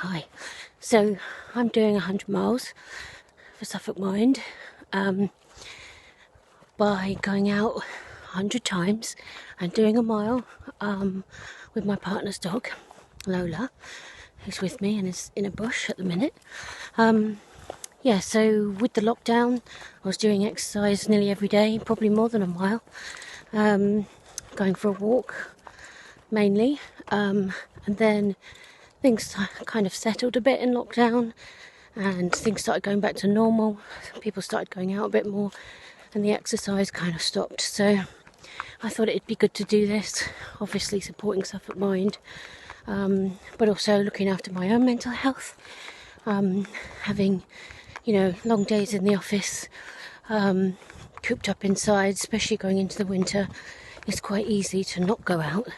Hi. So I'm doing 100 miles for Suffolk Mind by going out 100 times and doing a mile with my partner's dog, Lola, who's with me and is in a bush at the minute. So with the lockdown, I was doing exercise nearly every day, probably more than a mile, going for a walk mainly, and then things kind of settled a bit in lockdown and things started going back to normal. People started going out a bit more and the exercise kind of stopped. So I thought it'd be good to do this, obviously supporting Suffolk Mind, but also looking after my own mental health. Having, long days in the office, cooped up inside, especially going into the winter, it's quite easy to not go out.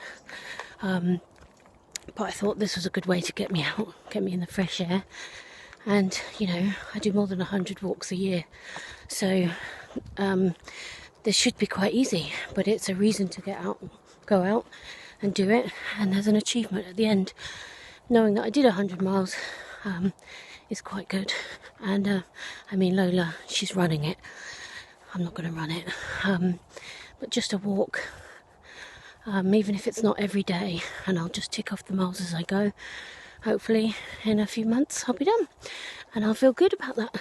But I thought this was a good way to get me out, get me in the fresh air. And, I do more than 100 walks a year. So this should be quite easy, but it's a reason to go out and do it. And there's an achievement at the end. Knowing that I did 100 miles is quite good. And Lola, she's running it. I'm not going to run it. But just a walk. Even if it's not every day, and I'll just tick off the miles as I go. Hopefully in a few months I'll be done and I'll feel good about that.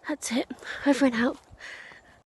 That's it. Over and out.